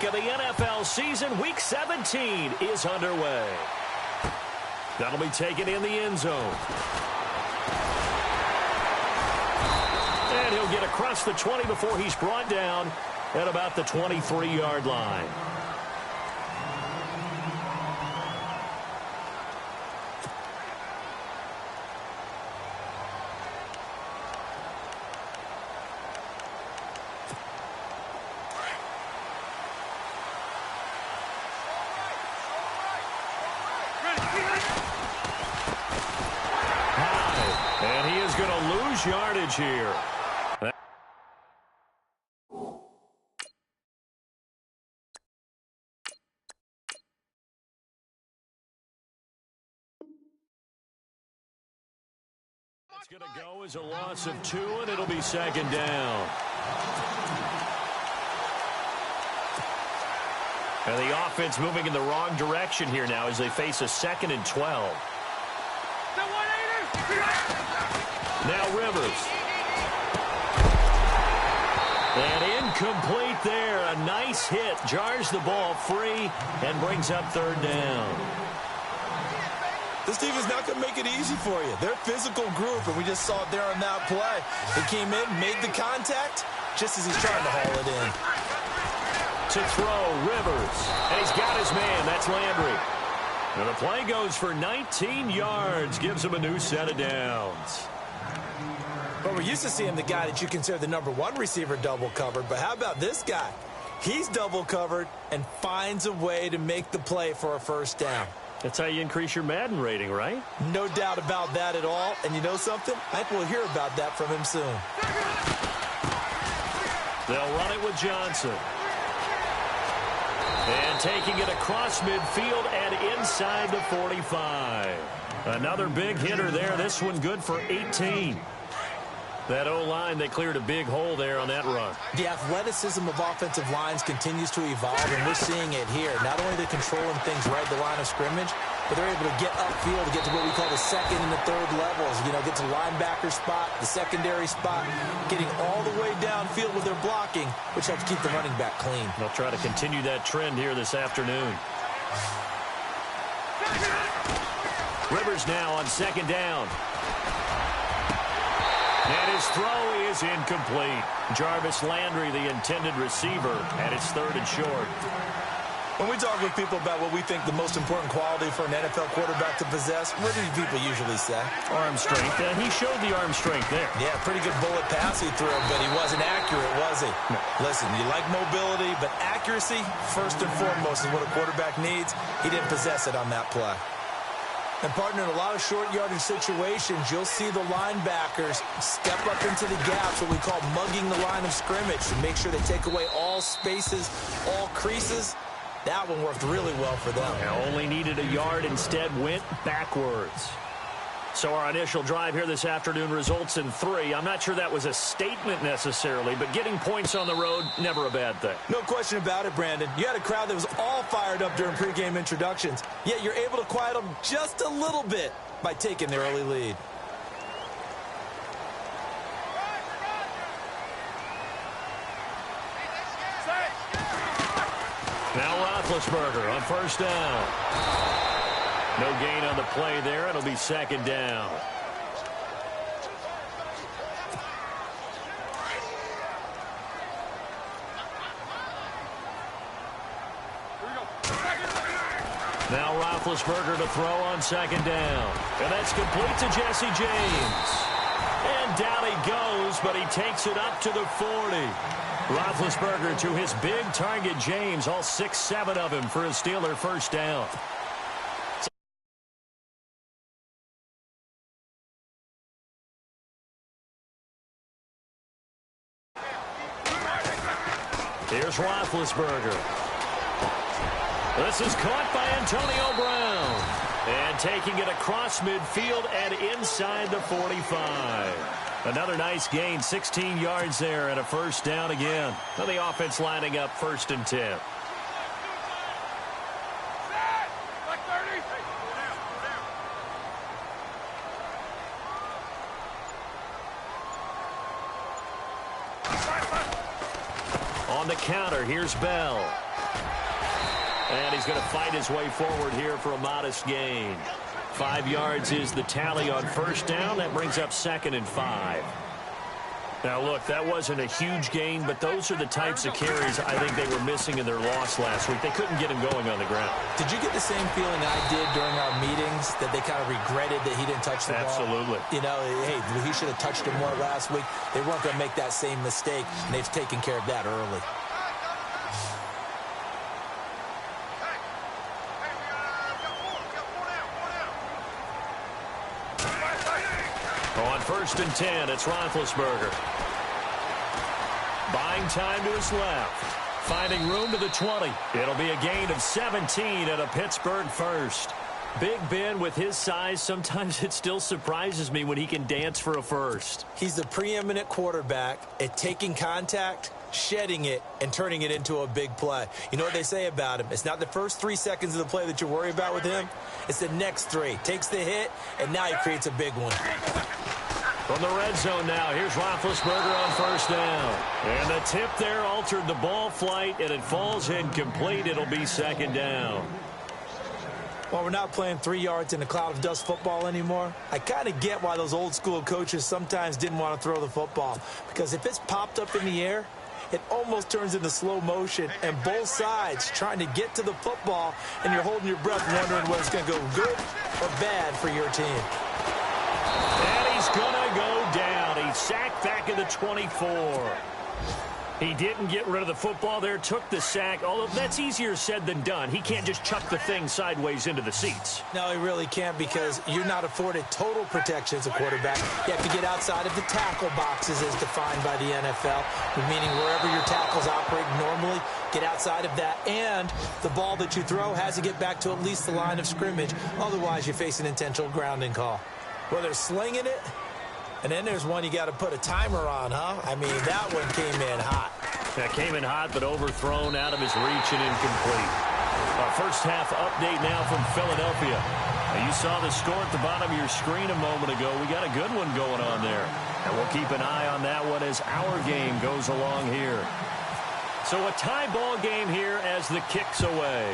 week of the NFL season. Week 17 is underway. That'll be taken in the end zone. And he'll get across the 20 before he's brought down at about the 23-yard line. And he is going to lose yardage here. It's going to go as a loss of 2, and it'll be second down. And the offense moving in the wrong direction here now as they face a 2nd and 12. Now Rivers. And incomplete there. A nice hit. Jars the ball free and brings up 3rd down. This team is not going to make it easy for you. They're a physical group, and we just saw it there on that play. He came in, made the contact, just as he's trying to haul it in. To throw, Rivers. And he's got his man. That's Landry. And the play goes for 19 yards. Gives him a new set of downs. But we're used to seeing the guy that you consider the #1 receiver double covered. But how about this guy? He's double covered and finds a way to make the play for a 1st down. That's how you increase your Madden rating, right? No doubt about that at all. And you know something? I think we'll hear about that from him soon. They'll run it with Johnson. And taking it across midfield and inside the 45. Another big hitter there. This one good for 18. That O-line, they cleared a big hole there on that run. The athleticism of offensive lines continues to evolve, and we're seeing it here. Not only are they controlling things right at the line of scrimmage, but they're able to get upfield to get to what we call the 2nd and the 3rd levels. You know, get to the linebacker spot, the secondary spot, getting all the way downfield with their blocking, which helps keep the running back clean. They'll try to continue that trend here this afternoon. Rivers now on 2nd down. And his throw is incomplete. Jarvis Landry, the intended receiver, and it's 3rd and short. When we talk with people about what we think the most important quality for an NFL quarterback to possess, what do people usually say? Arm strength. He showed the arm strength there. Yeah, pretty good bullet pass he threw, but he wasn't accurate, was he? No. Listen, you like mobility, but accuracy, first and foremost, is what a quarterback needs. He didn't possess it on that play. And, partner, in a lot of short yardage situations, you'll see the linebackers step up into the gaps, what we call mugging the line of scrimmage, to make sure they take away all spaces, all creases. That one worked really well for them. Only needed a yard, instead went backwards. So our initial drive here this afternoon results in 3. I'm not sure that was a statement necessarily, but getting points on the road, never a bad thing. No question about it, Brandon. You had a crowd that was all fired up during pregame introductions, yet you're able to quiet them just a little bit by taking the early lead. Now Roethlisberger on 1st down. No gain on the play there. It'll be 2nd down. Now Roethlisberger to throw on 2nd down. And that's complete to Jesse James. And down he goes, but he takes it up to the 40. Roethlisberger to his big target, James. All 6-7 of him for a Steeler 1st down. Here's Roethlisberger. This is caught by Antonio Brown. And taking it across midfield and inside the 45. Another nice gain, 16 yards there and a 1st down again. Now the offense lining up 1st and 10. On the counter, here's Bell. And he's going to fight his way forward here for a modest gain. 5 yards is the tally on first down. That brings up 2nd and 5. Now, look, that wasn't a huge gain, but those are the types of carries I think they were missing in their loss last week. They couldn't get him going on the ground. Did you get the same feeling I did during our meetings, that they kind of regretted that he didn't touch the ball? Absolutely. You know, hey, he should have touched it more last week. They weren't going to make that same mistake, and they've taken care of that early. On 1st and 10, it's Roethlisberger. Buying time to his left. Finding room to the 20. It'll be a gain of 17 and a Pittsburgh first. Big Ben, with his size, sometimes it still surprises me when he can dance for a first. He's the preeminent quarterback at taking contact, shedding it, and turning it into a big play. You know what they say about him? It's not the first 3 seconds of the play that you worry about with him. It's the next 3. Takes the hit, and now he creates a big one. From the red zone now, here's Roethlisberger on first down. And the tip there altered the ball flight, and it falls incomplete. It'll be 2nd down. Well, we're not playing 3 yards in a cloud of dust football anymore. I kind of get why those old school coaches sometimes didn't want to throw the football. Because if it's popped up in the air, it almost turns into slow motion, and both sides trying to get to the football, and you're holding your breath wondering whether it's going to go good or bad for your team. And he's going to go down. He's sacked back at the 24. He didn't get rid of the football there, took the sack, although that's easier said than done. He can't just chuck the thing sideways into the seats. No, he really can't, because you're not afforded total protection as a quarterback. You have to get outside of the tackle boxes as defined by the NFL, meaning wherever your tackles operate normally, get outside of that, and the ball that you throw has to get back to at least the line of scrimmage. Otherwise, you face an intentional grounding call. Well, they're slinging it. And then there's one you got to put a timer on, huh? I mean, that one came in hot. That came in hot, but overthrown, out of his reach and incomplete. Our first half update now from Philadelphia. Now, you saw the score at the bottom of your screen a moment ago. We got a good one going on there. And we'll keep an eye on that one as our game goes along here. So a tie ball game here as the kick's away.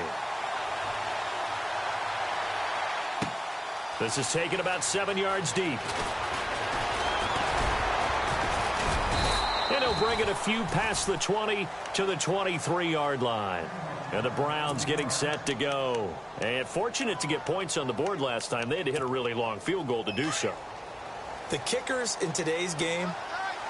This is taken about 7 yards deep. And he'll bring it a few past the 20 to the 23-yard line. And the Browns getting set to go. And fortunate to get points on the board last time. They had to hit a really long field goal to do so. The kickers in today's game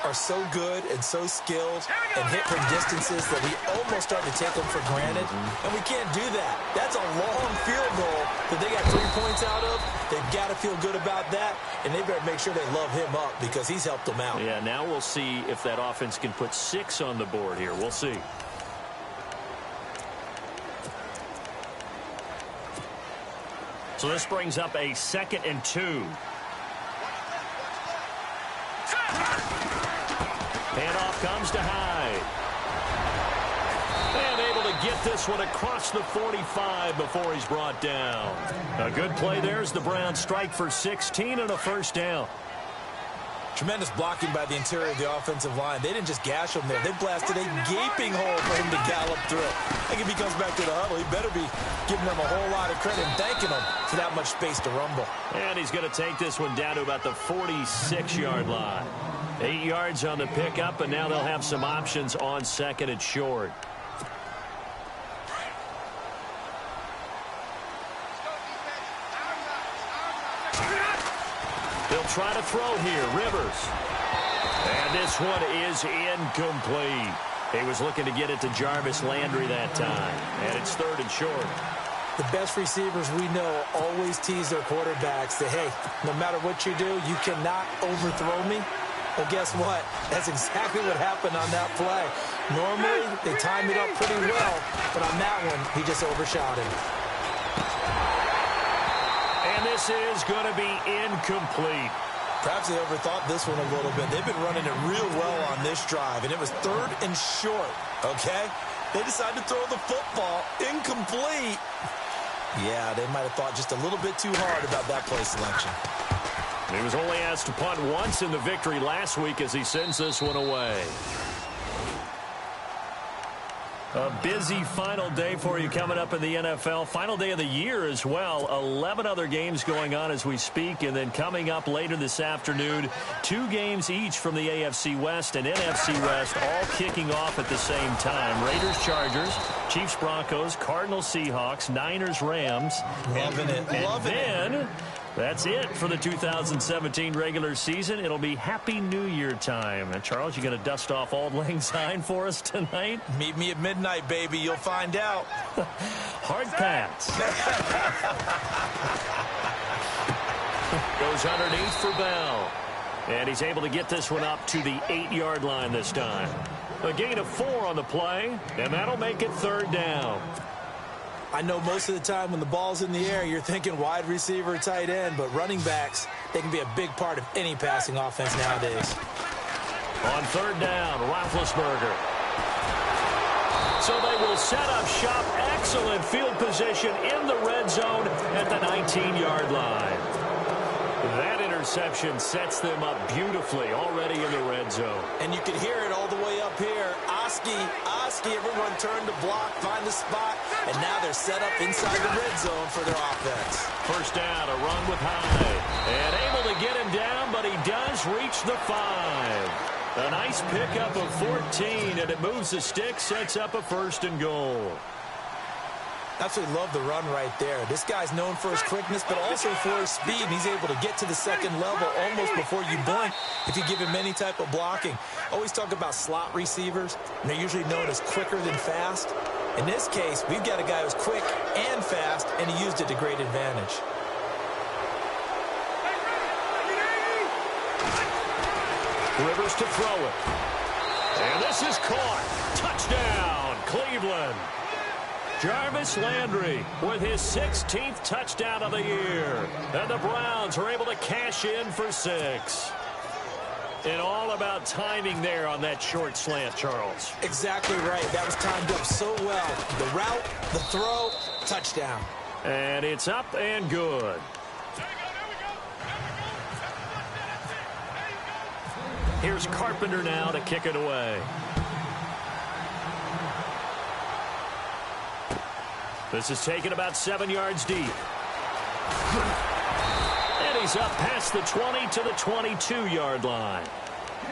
are so good and so skilled and hit from distances that we almost start to take them for granted. And we can't do that. That's a long field goal that they got 3 points out of. They've got to feel good about that, and they better make sure they love him up because he's helped them out. Yeah, now we'll see if that offense can put 6 on the board here. We'll see. So this brings up a 2nd and 2. Handoff comes to Hyde. And able to get this one across the 45 before he's brought down. A good play there as the Browns strike for 16 and a first down. Tremendous blocking by the interior of the offensive line. They didn't just gash him there. They blasted a gaping hole for him to gallop through. I think if he comes back to the huddle, he better be giving them a whole lot of credit and thanking them for that much space to rumble. And he's going to take this one down to about the 46-yard line. 8 yards on the pickup, and now they'll have some options on 2nd and short. They'll try to throw here. Rivers. And this one is incomplete. He was looking to get it to Jarvis Landry that time. And it's 3rd and short. The best receivers we know always tease their quarterbacks that, hey, no matter what you do, you cannot overthrow me. Well, guess what? That's exactly what happened on that play. Normally, they time it up pretty well, but on that one, he just overshot him. And this is going to be incomplete. Perhaps they overthought this one a little bit. They've been running it real well on this drive, and it was 3rd and short, okay? They decided to throw the football incomplete. Yeah, they might have thought just a little bit too hard about that play selection. He was only asked to punt once in the victory last week as he sends this one away. A busy final day for you coming up in the NFL. Final day of the year as well. 11 other games going on as we speak. And then coming up later this afternoon, 2 games each from the AFC West and NFC West, all kicking off at the same time. Raiders, Chargers, Chiefs, Broncos, Cardinals, Seahawks, Niners, Rams. Loving it. Loving it. That's it for the 2017 regular season. It'll be Happy New Year time. And Charles, you going to dust off Auld Lang Syne for us tonight? Meet me at midnight, baby. You'll find out. Hard pass. Goes underneath for Bell. And he's able to get this one up to the 8-yard line this time. A gain of 4 on the play, and that'll make it 3rd down. I know most of the time when the ball's in the air, you're thinking wide receiver, tight end, but running backs, they can be a big part of any passing offense nowadays. On 3rd down, Roethlisberger. So they will set up shop. Excellent field position in the red zone at the 19-yard line. That interception sets them up beautifully already in the red zone. And you can hear it all the way up here. Oski, everyone turned to block, find the spot, and now they're set up inside the red zone for their offense. 1st down, a run with Hyde. And able to get him down, but he does reach the 5. A nice pickup of 14, and it moves the stick, sets up a 1st and goal. Absolutely love the run right there. This guy's known for his quickness, but also for his speed. And he's able to get to the 2nd level almost before you blink if you give him any type of blocking. Always talk about slot receivers, and they're usually known as quicker than fast. In this case, we've got a guy who's quick and fast, and he used it to great advantage. Rivers to throw it. And this is caught. Touchdown, Cleveland. Jarvis Landry with his 16th touchdown of the year. And the Browns are able to cash in for 6. And all about timing there on that short slant, Charles. Exactly right. That was timed up so well. The route, the throw, touchdown. And it's up and good. Here's Carpenter now to kick it away. This is taken about 7 yards deep. And he's up past the 20 to the 22-yard line.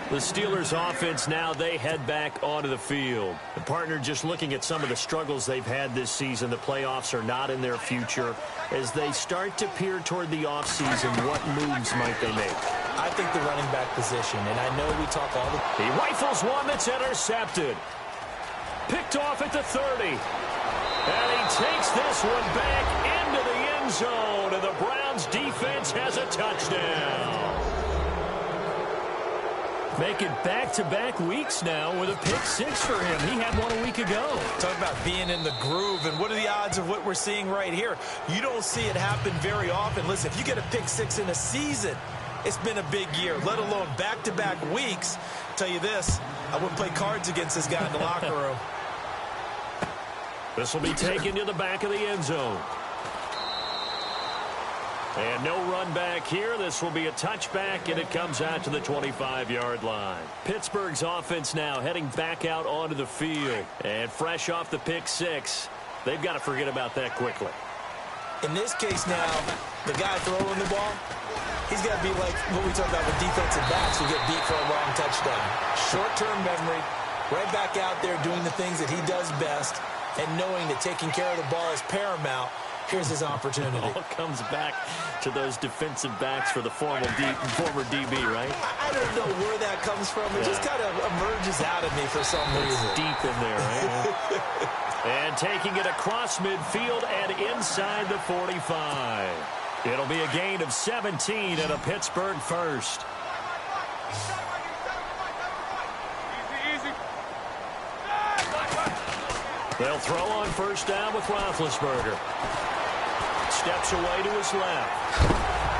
The Steelers' offense now, they head back onto the field. The partner just looking at some of the struggles they've had this season. The playoffs are not in their future. As they start to peer toward the offseason, what moves might they make? I think the running back position, and I know we talk all the... He rifles one that's intercepted. Picked off at the 30. And he takes this one back into the end zone, and the Browns defense has a touchdown. Making back-to-back weeks now with a pick 6 for him. He had one a week ago. Talk about being in the groove, and what are the odds of what we're seeing right here? You don't see it happen very often. Listen, if you get a pick 6 in a season, it's been a big year, let alone back-to-back weeks. I'll tell you this, I wouldn't play cards against this guy in the locker room. This will be taken to the back of the end zone. And no run back here. This will be a touchback, and it comes out to the 25-yard line. Pittsburgh's offense now heading back out onto the field. And fresh off the pick 6, they've got to forget about that quickly. In this case now, the guy throwing the ball, he's got to be like what we talk about with defensive backs who get beat for a long touchdown. Short-term memory, right back out there doing the things that he does best, and knowing that taking care of the ball is paramount. Here's his opportunity. It all comes back to those defensive backs for the former DB, right? I don't know where that comes from. It just kind of emerges out of me for some reason. It's deep in there, right? And taking it across midfield and inside the 45. It'll be a gain of 17 and a Pittsburgh first. They'll throw on 1st down with Roethlisberger. Steps away to his left.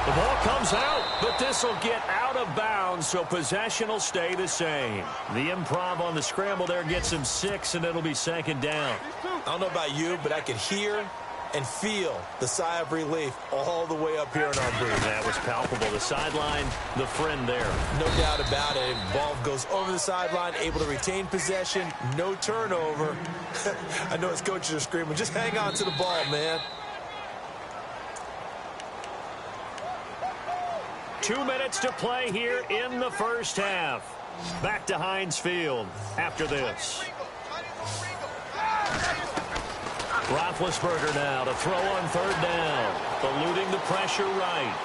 The ball comes out, but this will get out of bounds, so possession will stay the same. The improv on the scramble there gets him 6, and it'll be 2nd down. I don't know about you, but I could hear and feel the sigh of relief all the way up here in our booth. That was palpable. The sideline, the friend there. No doubt about it. Ball goes over the sideline, able to retain possession, no turnover. I know his coaches are screaming, just hang on to the ball, man. 2 minutes to play here in the first half. Back to Heinz Field after this. Roethlisberger now to throw on third down. Eluding the pressure right.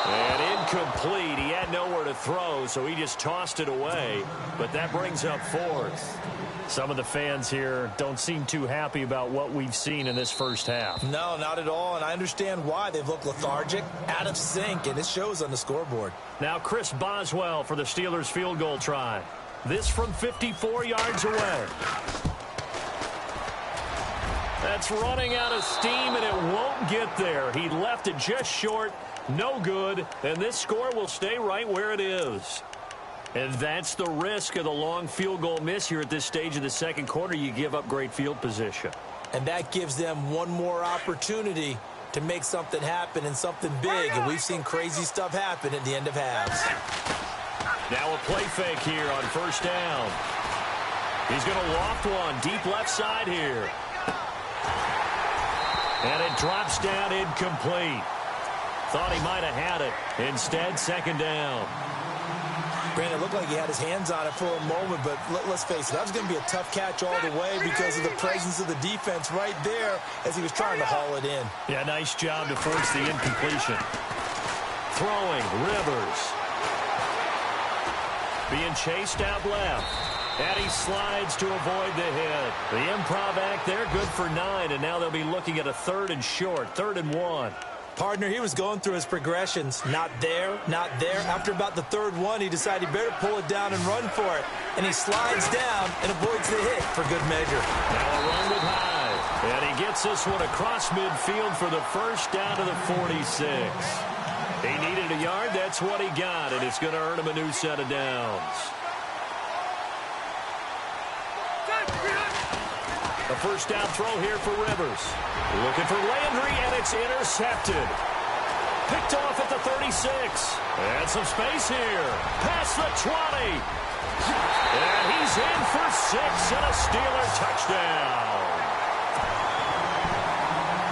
And incomplete. He had nowhere to throw, so he just tossed it away. But that brings up fourth. Some of the fans here don't seem too happy about what we've seen in this first half. No, not at all, and I understand why. They've looked lethargic, out of sync, and it shows on the scoreboard. Now Chris Boswell for the Steelers field goal try. This from 54 yards away. That's running out of steam, and it won't get there. He left it just short, no good, and this score will stay right where it is. And that's the risk of the long field goal miss here at this stage of the second quarter. You give up great field position. And that gives them one more opportunity to make something happen and something big. And we've seen crazy stuff happen at the end of halves. Now a play fake here on first down. He's going to loft one deep left side here. And it drops down incomplete. Thought he might have had it. Instead, second down. Brandon, it looked like he had his hands on it for a moment, but let's face it, that was going to be a tough catch all the way because of the presence of the defense right there as he was trying to haul it in. Yeah, nice job to force the incompletion. Throwing, Rivers. Being chased out left. And he slides to avoid the hit. The improv act there, good for 9, and now they'll be looking at a third and short, 3rd and 1. Partner, he was going through his progressions. Not there, not there. After about the third one, he decided he better pull it down and run for it. And he slides down and avoids the hit for good measure. Now a run with Hyde. And he gets this one across midfield for the first down to the 46. He needed a yard. That's what he got, and it's going to earn him a new set of downs. A first down throw here for Rivers. Looking for Landry, and it's intercepted. Picked off at the 36. And some space here. Past the 20. And he's in for 6 and a Steeler touchdown.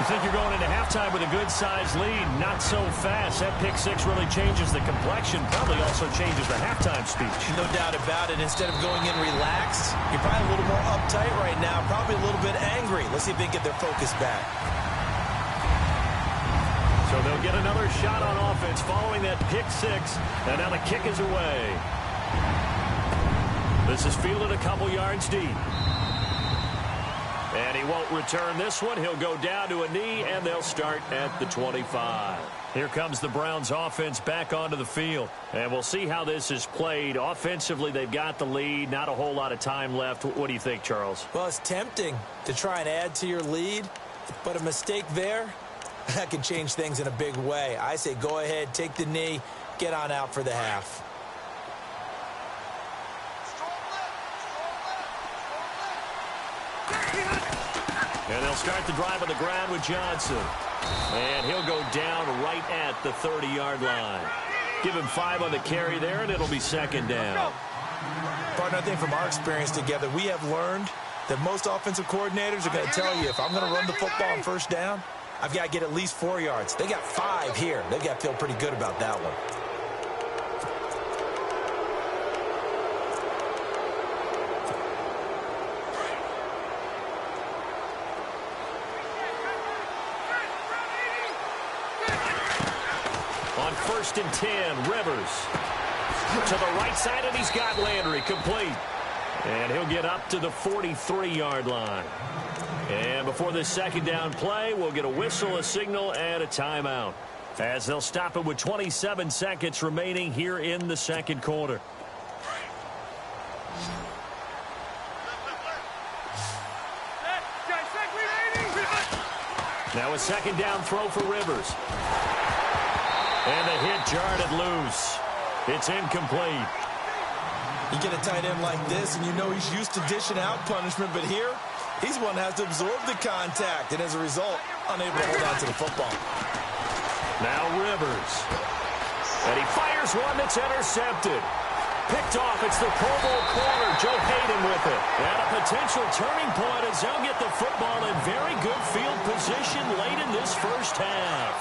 You think you're going into halftime with a good-sized lead? Not so fast. That pick 6 really changes the complexion. Probably also changes the halftime speech. No doubt about it. Instead of going in relaxed, you're probably a little more uptight right now. Probably a little bit angry. Let's see if they can get their focus back. So they'll get another shot on offense following that pick 6. And now the kick is away. This is fielded a couple yards deep. And he won't return this one. He'll go down to a knee, and they'll start at the 25. Here comes the Browns offense back onto the field. And we'll see how this is played. Offensively, they've got the lead. Not a whole lot of time left. What do you think, Charles? Well, it's tempting to try and add to your lead, but a mistake there, that can change things in a big way. I say go ahead, take the knee, get on out for the half. And they'll start the drive on the ground with Johnson. And he'll go down right at the 30-yard line. Give him 5 on the carry there, and it'll be second down. Partner, I think from our experience together, we have learned that most offensive coordinators are going to tell you, if I'm going to run the football on first down, I've got to get at least 4 yards. They got 5 here. They've got to feel pretty good about that one. On 1st and 10, Rivers to the right side, and he's got Landry complete. And he'll get up to the 43-yard line. And before this second down play, we'll get a whistle, a signal, and a timeout, as they'll stop it with 27 seconds remaining here in the second quarter. Now a second down throw for Rivers. And the hit jarred it loose. It's incomplete. You get a tight end like this, and you know he's used to dishing out punishment, but here, He's one that has to absorb the contact, and as a result, unable to hold on to the football. Now Rivers. And he fires one that's intercepted. Picked off. It's the Pro Bowl corner, Joe Hayden with it. And a potential turning point as they'll get the football in very good field position late in this first half.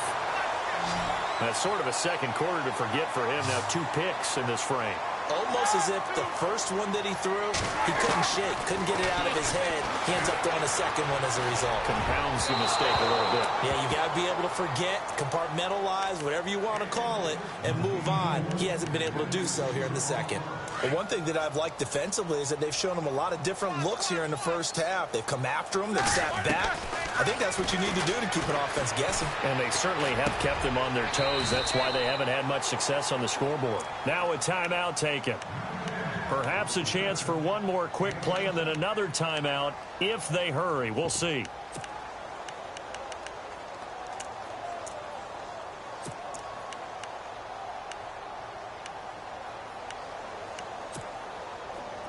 That's sort of a second quarter to forget for him. Now 2 picks in this frame. Almost as if the first one that he threw, he couldn't shake, couldn't get it out of his head. He ends up throwing a second one as a result. Compounds the mistake a little bit. Yeah, you got to be able to forget, compartmentalize, whatever you want to call it, and move on. He hasn't been able to do so here in the second. But one thing that I've liked defensively is that they've shown him a lot of different looks here in the first half. They've come after him. They've sat back. I think that's what you need to do to keep an offense guessing. And they certainly have kept them on their toes. That's why they haven't had much success on the scoreboard. Now a timeout taken. Perhaps a chance for one more quick play and then another timeout if they hurry. We'll see.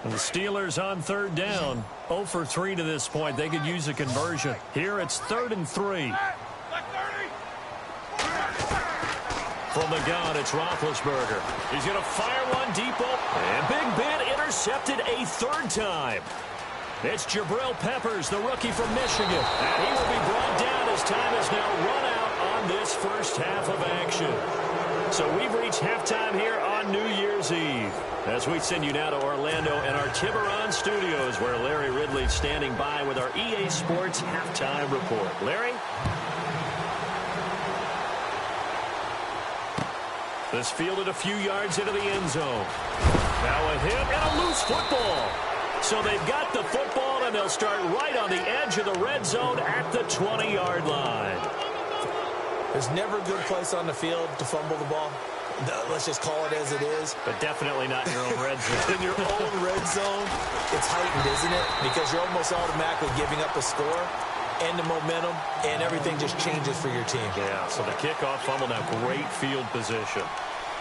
And the Steelers on third down. 0 for 3 to this point. They could use a conversion. Here it's 3rd and 3. From the gun, it's Roethlisberger. He's going to fire one deep open. And Big Ben intercepted a 3rd time. It's Jabril Peppers, the rookie from Michigan. And he will be brought down as time has now run out on this first half of action. So we've reached halftime here on New Year's Eve. As we send you now to Orlando and our Tiburon studios, where Larry Ridley's standing by with our EA Sports halftime report. Larry? This fielded a few yards into the end zone. Now a hit and a loose football. So they've got the football, and they'll start right on the edge of the red zone at the 20-yard line. There's never a good place on the field to fumble the ball. Let's just call it as it is. But definitely not in your own red zone. In your own red zone, it's heightened, isn't it? Because you're almost automatically giving up a score and the momentum, and everything just changes for your team. Yeah, so the kickoff fumble, now great field position.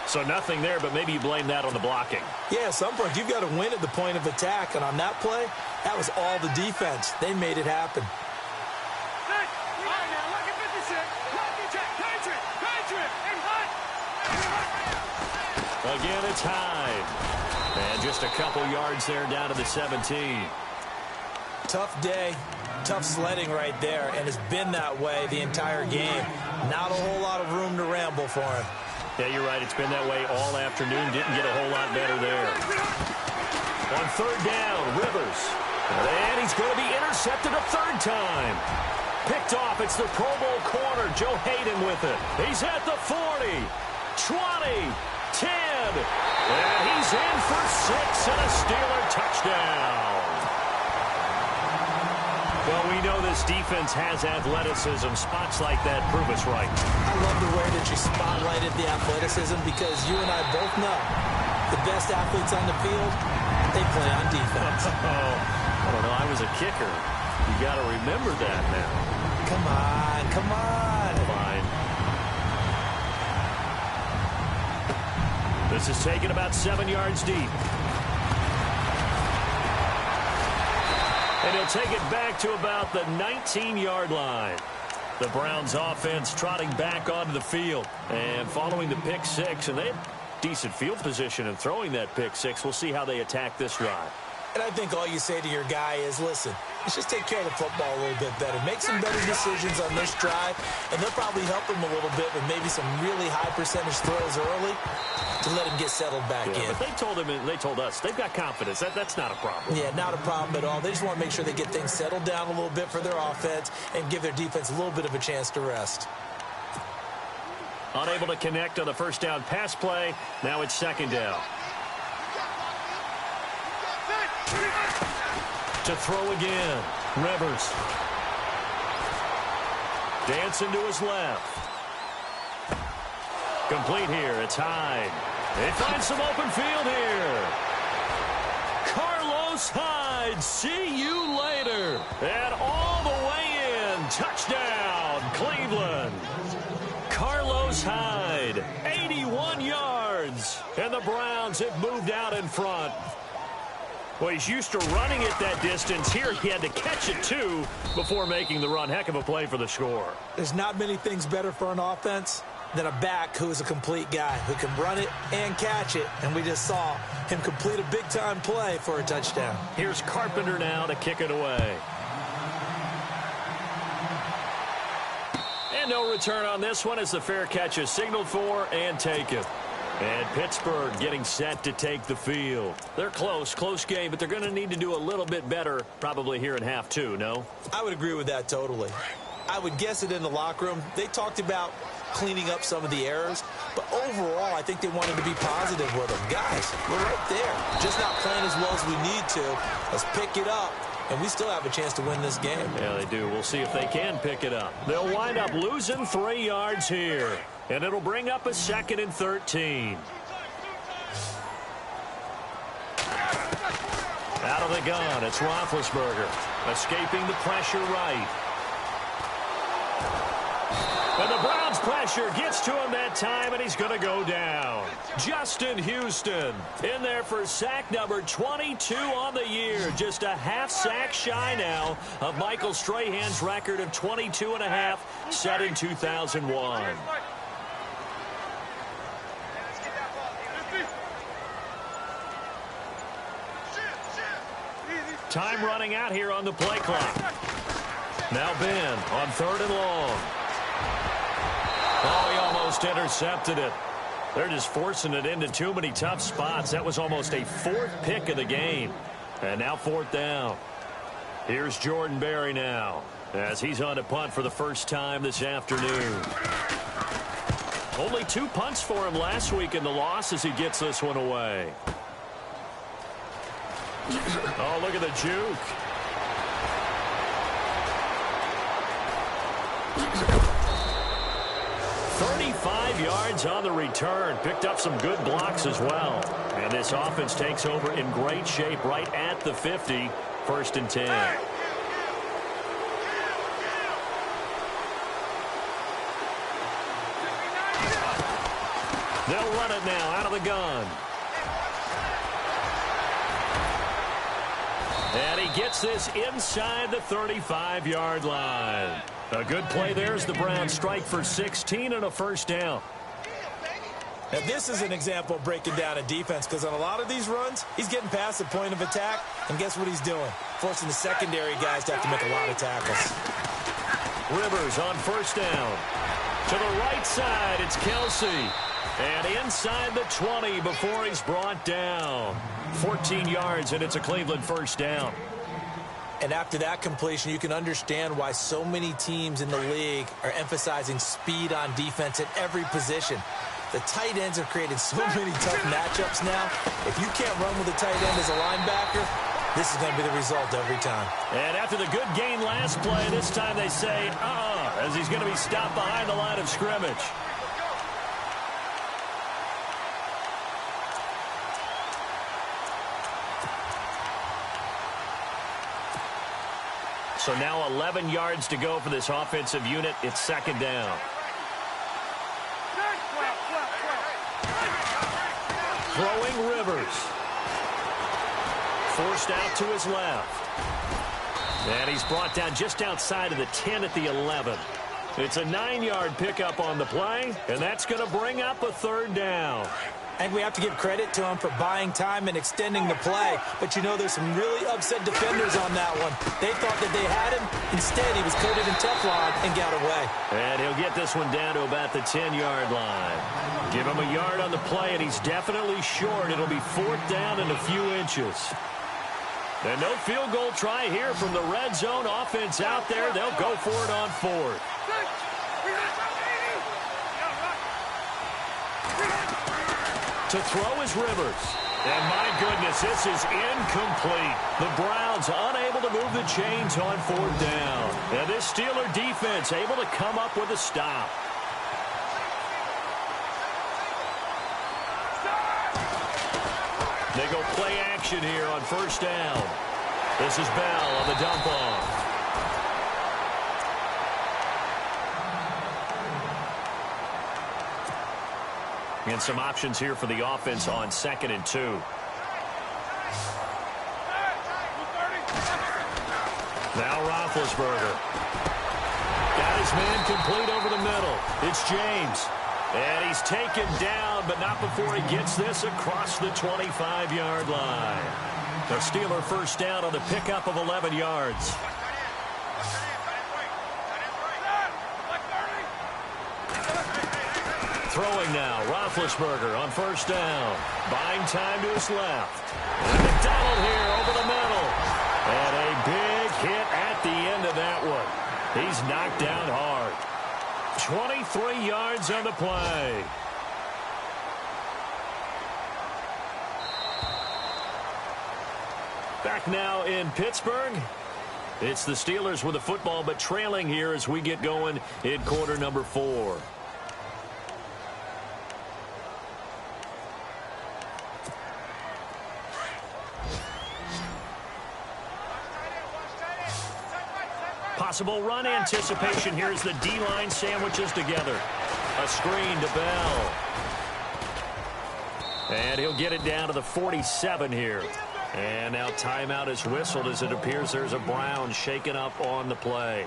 So nothing there, but maybe you blame that on the blocking. Yeah, at some point, you've got to win at the point of attack. And on that play, that was all the defense. They made it happen. Again, it's Hyde. And just a couple yards there down to the 17. Tough day, tough sledding right there, and it's been that way the entire game. Not a whole lot of room to ramble for him. Yeah, you're right. It's been that way all afternoon. Didn't get a whole lot better there. On third down, Rivers. And he's going to be intercepted a 3rd time. Picked off. It's the Pro Bowl corner, Joe Hayden with it. He's at the 40, 20, 10. And he's in for 6 and a Steeler touchdown. Well, we know this defense has athleticism. Spots like that prove us right. I love the way that you spotlighted the athleticism, because you and I both know the best athletes on the field, they play on defense. I don't know. I was a kicker. You got to remember that now. Come on, come on. Fine. This is taken about 7 yards deep. And he'll take it back to about the 19-yard line. The Browns offense trotting back onto the field. And following the pick 6, and they had decent field position in throwing that pick 6. We'll see how they attack this drive. And I think all you say to your guy is, listen, let's just take care of the football a little bit better. Make some better decisions on this drive, and they'll probably help him a little bit with maybe some really high percentage throws early to let him get settled back in. But they told him, and they told us, they've got confidence. That's not a problem. Yeah, not a problem at all. They just want to make sure they get things settled down a little bit for their offense and give their defense a little bit of a chance to rest. Unable to connect on the first down pass play. Now it's 2nd down. To throw again. Rivers. Dancing to his left. Complete here. It's Hyde. They find some open field here. Carlos Hyde. See you later. And all the way in. Touchdown, Cleveland. Carlos Hyde. 81 yards. And the Browns have moved out in front. Well, he's used to running it that distance. Here he had to catch it, too, before making the run. Heck of a play for the score. There's not many things better for an offense than a back who is a complete guy, who can run it and catch it. And we just saw him complete a big-time play for a touchdown. Here's Carpenter now to kick it away. And no return on this one as the fair catch is signaled for and taken. And Pittsburgh getting set to take the field. They're close game, but they're going to need to do a little bit better probably here in half two, no? I would agree with that totally. I would guess it in the locker room. They talked about cleaning up some of the errors, but overall, I think they wanted to be positive with them. Guys, we're right there. Just not playing as well as we need to. Let's pick it up, and we still have a chance to win this game. Yeah, they do. We'll see if they can pick it up. They'll wind up losing 3 yards here, and it'll bring up a 2nd and 13. Out of the gun, it's Roethlisberger, escaping the pressure right. And the Browns' pressure gets to him that time, and he's going to go down. Justin Houston in there for sack number 22 on the year. Just a half sack shy now of Michael Strahan's record of 22.5 set in 2001. Time running out here on the play clock. Now Ben on 3rd and long. Oh, he almost intercepted it. They're just forcing it into too many tough spots. That was almost a 4th pick of the game. And now 4th down. Here's Jordan Berry now as he's on to punt for the first time this afternoon. Only 2 punts for him last week in the loss as he gets this one away. Oh, look at the juke. $35 yards on the return. Picked up some good blocks as well. And this offense takes over in great shape right at the 50. 1st and 10. They'll run it now out of the gun. And he gets this inside the 35-yard line. A good play there as the Browns strike for 16 and a 1st down. Now, this is an example of breaking down a defense, because on a lot of these runs, he's getting past the point of attack, and guess what he's doing? Forcing the secondary guys to have to make a lot of tackles. Rivers on 1st down. To the right side, it's Kelsey. And inside the 20 before he's brought down. 14 yards, and it's a Cleveland 1st down. And after that completion, you can understand why so many teams in the league are emphasizing speed on defense at every position. The tight ends have created so many tough matchups now. If you can't run with a tight end as a linebacker, this is going to be the result every time. And after the good gain last play, this time they say, as he's going to be stopped behind the line of scrimmage. So now 11 yards to go for this offensive unit. It's 2nd down. Throwing Rivers. Forced out to his left. And he's brought down just outside of the 10 at the 11. It's a 9-yard pickup on the play, and that's going to bring up a 3rd down. And we have to give credit to him for buying time and extending the play. But, you know, there's some really upset defenders on that one. They thought that they had him. Instead, he was coated in Teflon and got away. And he'll get this one down to about the 10-yard line. Give him a yard on the play, and he's definitely short. It'll be 4th down and a few inches. And no field goal try here from the red zone offense out there. They'll go for it on 4th. To throw is Rivers. And my goodness, this is incomplete. The Browns unable to move the chains on 4th down. And this Steeler defense able to come up with a stop. They go play action here on 1st down. This is Bell on the dump off. And some options here for the offense on 2nd and 2. Roethlisberger. Got his man complete over the middle. It's James. And he's taken down, but not before he gets this across the 25-yard line. The Steeler first down on the pickup of 11 yards. Throwing now, Roethlisberger on first down. Buying time to his left. And McDonald here over the middle. And a big hit at the end of that one. He's knocked down hard. 23 yards on the play. Back now in Pittsburgh. It's the Steelers with the football, but trailing here as we get going in quarter number 4. Possible run anticipation here as the D-line sandwiches together. A screen to Bell. And he'll get it down to the 47 here. And now timeout is whistled as it appears there's a Brown shaken up on the play.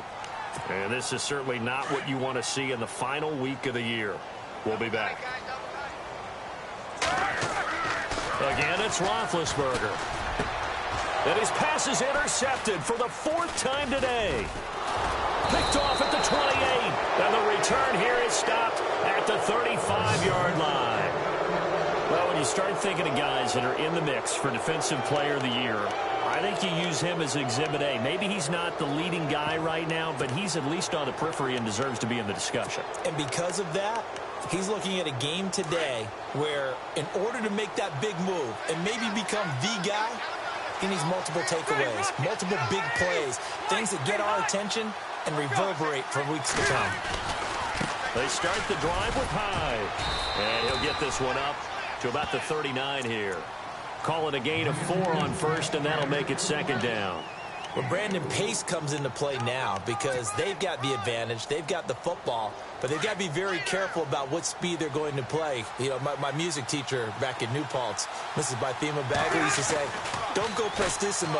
And this is certainly not what you want to see in the final week of the year. We'll be back. Again, it's Roethlisberger. And his pass is intercepted for the 4th time today. Picked off at the 28. And the return here is stopped at the 35-yard line. Well, when you start thinking of guys that are in the mix for Defensive Player of the Year, I think you use him as Exhibit A. Maybe he's not the leading guy right now, but he's at least on the periphery and deserves to be in the discussion. And because of that, he's looking at a game today where in order to make that big move and maybe become the guy, he needs multiple takeaways, multiple big plays, things that get our attention and reverberate for weeks to come. They start the drive with Hyde. And he'll get this one up to about the 39 here. Call it a gain of 4 on first, and that'll make it 2nd down. Well, Brandon, pace comes into play now because they've got the advantage. They've got the football, but they've got to be very careful about what speed they're going to play. You know, my music teacher back in New Paltz, Mrs. Bythema Bagley, used to say, don't go prestissimo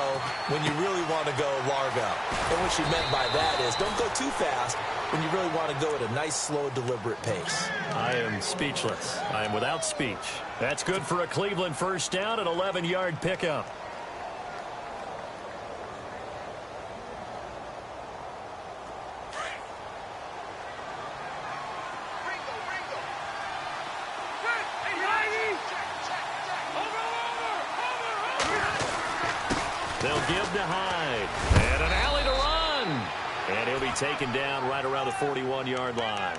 when you really want to go largo. And what she meant by that is don't go too fast when you really want to go at a nice, slow, deliberate pace. I am speechless. I am without speech. That's good for a Cleveland first down, an 11-yard pickup. They'll give to Hyde. And an alley to run. And he'll be taken down right around the 41-yard line.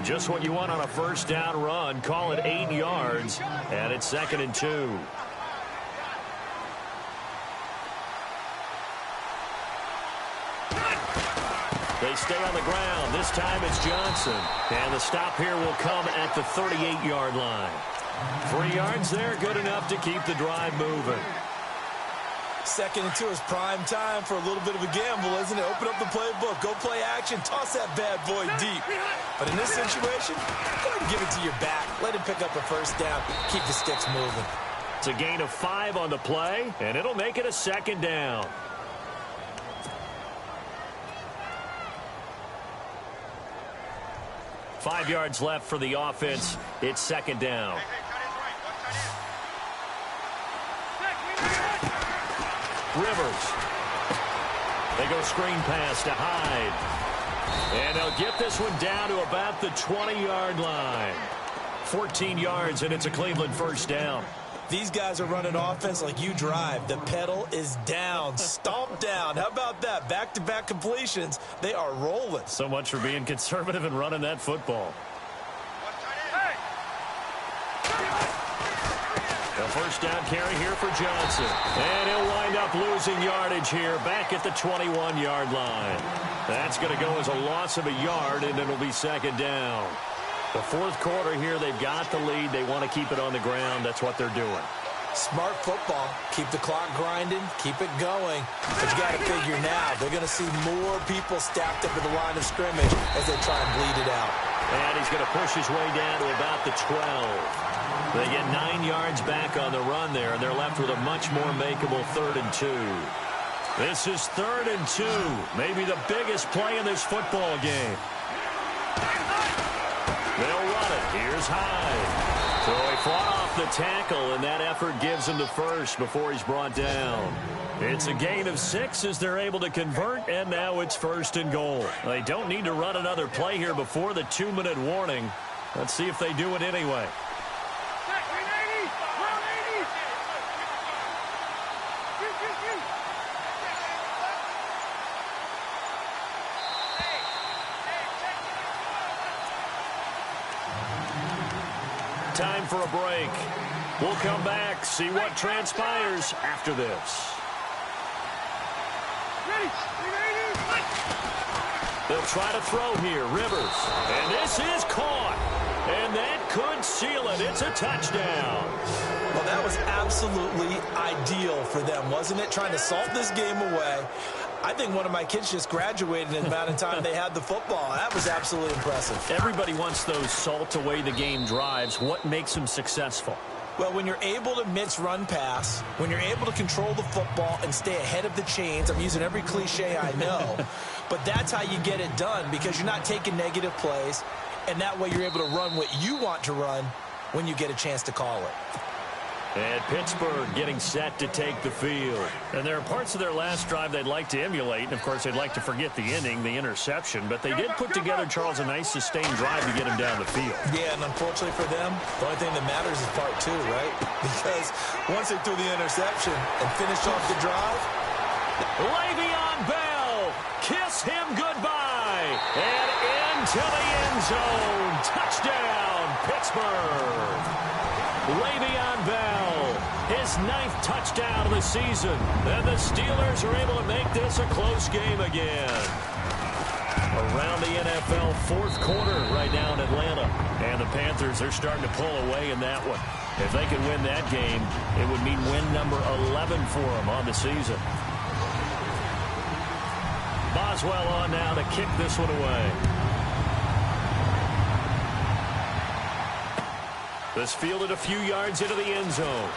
Just what you want on a first down run. Call it 8 yards. And it's 2nd and 2. They stay on the ground. This time it's Johnson. And the stop here will come at the 38-yard line. 3 yards there, good enough to keep the drive moving. 2nd and 2 is prime time for a little bit of a gamble, isn't it? Open up the playbook, go play action, toss that bad boy deep. But in this situation, go ahead and give it to your back. Let him pick up a first down, keep the sticks moving. It's a gain of 5 on the play, and it'll make it a 2nd down. Five yards left for the offense. It's 2nd down. Rivers. They go screen pass to Hyde. And they'll get this one down to about the 20-yard line. 14 yards, and it's a Cleveland first down. These guys are running offense like you drive. The pedal is down, stomped down. How about that? Back-to-back completions. They are rolling. So much for being conservative and running that football. A first down carry here for Johnson. And he'll wind up losing yardage here back at the 21-yard line. That's going to go as a loss of a yard, and it'll be 2nd down. The 4th quarter here, they've got the lead. They want to keep it on the ground. That's what they're doing. Smart football. Keep the clock grinding. Keep it going. But you got to figure now, they're going to see more people stacked up at the line of scrimmage as they try and bleed it out. And he's going to push his way down to about the 12. They get 9 yards back on the run there, and they're left with a much more makeable 3rd and 2. This is 3rd and 2. Maybe the biggest play in this football game. They'll run it. Here's Hyde. So he fought off the tackle, and that effort gives him the first before he's brought down. It's a gain of 6 as they're able to convert, and now it's 1st and goal. They don't need to run another play here before the 2-minute warning. Let's see if they do it anyway. Time for a break. We'll come back, see what transpires after this. They'll try to throw here. Rivers. And this is caught. And that could seal it. It's a touchdown. Well, that was absolutely ideal for them, wasn't it? Trying to salt this game away. I think one of my kids just graduated in the amount of time they had the football. That was absolutely impressive. Everybody wants those salt-away-the-game drives. What makes them successful? Well, when you're able to mix run pass, when you're able to control the football and stay ahead of the chains, I'm using every cliche I know, but that's how you get it done because you're not taking negative plays, and that way you're able to run what you want to run when you get a chance to call it. And Pittsburgh getting set to take the field. And there are parts of their last drive they'd like to emulate. And, of course, they'd like to forget the ending, the interception. But they did put together, Charles, a nice sustained drive to get him down the field. Yeah, and unfortunately for them, the only thing that matters is part 2, right? Because once they threw the interception and finished off the drive. Le'Veon Bell, kiss him goodbye. And into the end zone. Touchdown, Pittsburgh. Le'Veon Bell, his 9th touchdown of the season. And the Steelers are able to make this a close game again. Around the NFL 4th quarter right now in Atlanta. And the Panthers are starting to pull away in that one. If they can win that game, it would mean win number 11 for them on the season. Boswell on now to kick this one away. This fielded a few yards into the end zone.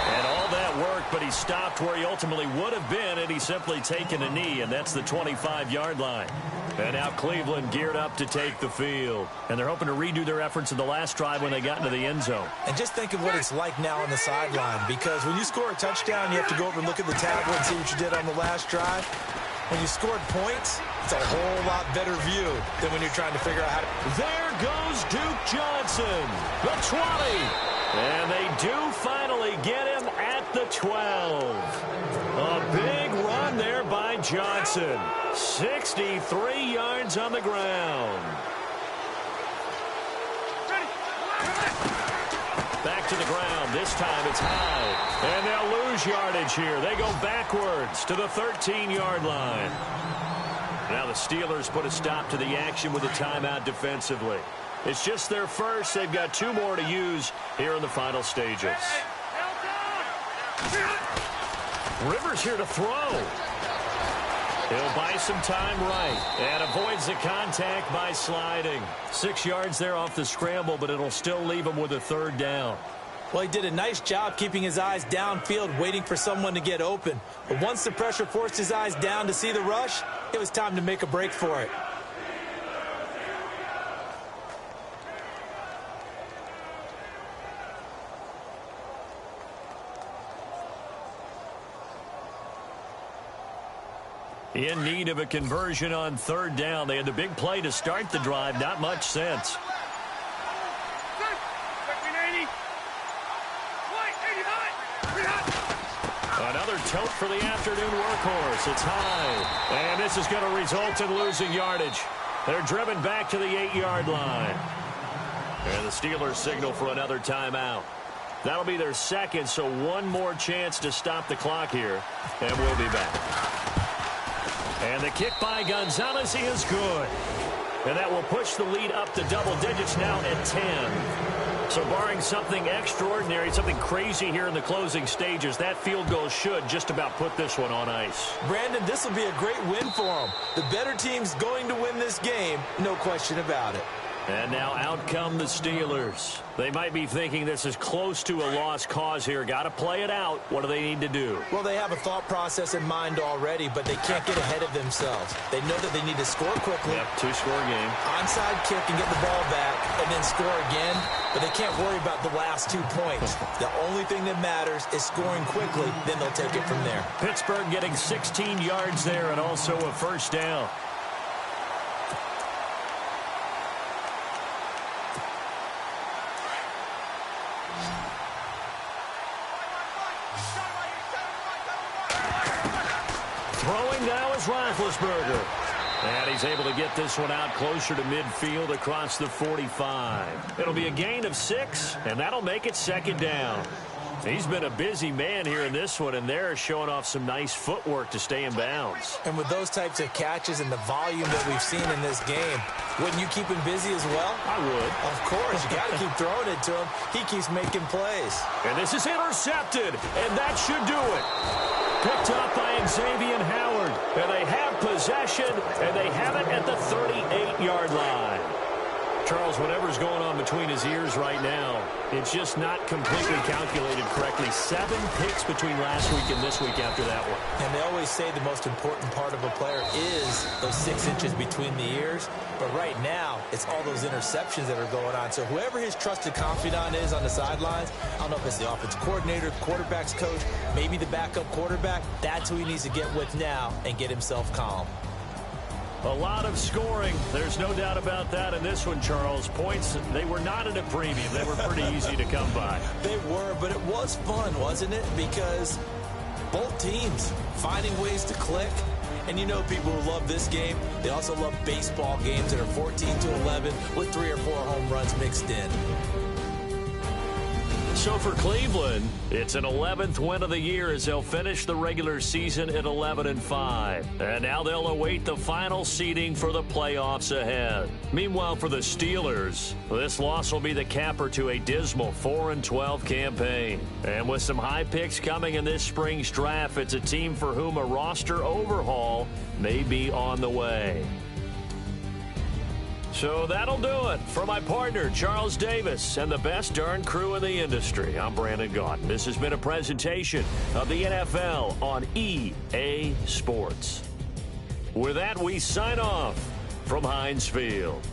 And all that worked, but he stopped where he ultimately would have been had he simply taken a knee, and that's the 25-yard line. And now Cleveland geared up to take the field. And they're hoping to redo their efforts in the last drive when they got into the end zone. And just think of what it's like now on the sideline, because when you score a touchdown, you have to go over and look at the tablet and see what you did on the last drive. When you scored points, it's a whole lot better view than when you're trying to figure out how to... There goes Duke Johnson, the 20. And they do finally get him at the 12. A big run there by Johnson. 63 yards on the ground. Back to the ground. This time it's high. And they'll lose yardage here. They go backwards to the 13-yard line. Now the Steelers put a stop to the action with a timeout defensively. It's just their first. They've got 2 more to use here in the final stages. Rivers here to throw. He'll buy some time right and avoids the contact by sliding. 6 yards there off the scramble, but it'll still leave him with a 3rd down. Well, he did a nice job keeping his eyes downfield, waiting for someone to get open. But once the pressure forced his eyes down to see the rush, it was time to make a break for it. In need of a conversion on 3rd down. They had the big play to start the drive. Not much sense. Another tote for the afternoon workhorse. It's high. And this is going to result in losing yardage. They're driven back to the 8-yard line. And the Steelers signal for another timeout. That'll be their 2nd, so 1 more chance to stop the clock here. And we'll be back. And the kick by Gonzalez is good. And that will push the lead up to double digits now at 10. So barring something extraordinary, something crazy here in the closing stages, that field goal should just about put this one on ice. Brandon, this will be a great win for them. The better team's going to win this game, no question about it. And now out come the Steelers. They might be thinking this is close to a lost cause here. Got to play it out. What do they need to do? Well, they have a thought process in mind already, but they can't get ahead of themselves. They know that they need to score quickly. Yep, two-score game. Onside kick and get the ball back and then score again, but they can't worry about the last 2 points. The only thing that matters is scoring quickly, then they'll take it from there. Pittsburgh getting 16 yards there and also a first down. Throwing now is Roethlisberger. And he's able to get this one out closer to midfield across the 45. It'll be a gain of 6, and that'll make it second down. He's been a busy man here in this one, and they're showing off some nice footwork to stay in bounds. And with those types of catches and the volume that we've seen in this game, wouldn't you keep him busy as well? I would. Of course. You got to keep throwing it to him. He keeps making plays. And this is intercepted, and that should do it. Picked up by Xavier Howard. And they have possession, and they have it at the 38-yard line. Charles, whatever's going on between his ears right now, it's just not completely calculated correctly. 7 picks between last week and this week after that one. And they always say the most important part of a player is those 6 inches between the ears. But right now, it's all those interceptions that are going on. So whoever his trusted confidant is on the sidelines, I don't know if it's the offensive coordinator, quarterback's coach, maybe the backup quarterback, that's who he needs to get with now and get himself calm. A lot of scoring. There's no doubt about that in this one, Charles. Points, they were not at a premium. They were pretty easy to come by. They were, but it was fun, wasn't it? Because both teams finding ways to click. And you know people who love this game, they also love baseball games that are 14-11 with 3 or 4 home runs mixed in. So for Cleveland, it's an 11th win of the year as they'll finish the regular season at 11-5. And now they'll await the final seeding for the playoffs ahead. Meanwhile, for the Steelers, this loss will be the capper to a dismal 4-12 campaign. And with some high picks coming in this spring's draft, it's a team for whom a roster overhaul may be on the way. So that'll do it. For my partner, Charles Davis, and the best darn crew in the industry, I'm Brandon Gaudin. This has been a presentation of the NFL on EA Sports. With that, we sign off from Heinz Field.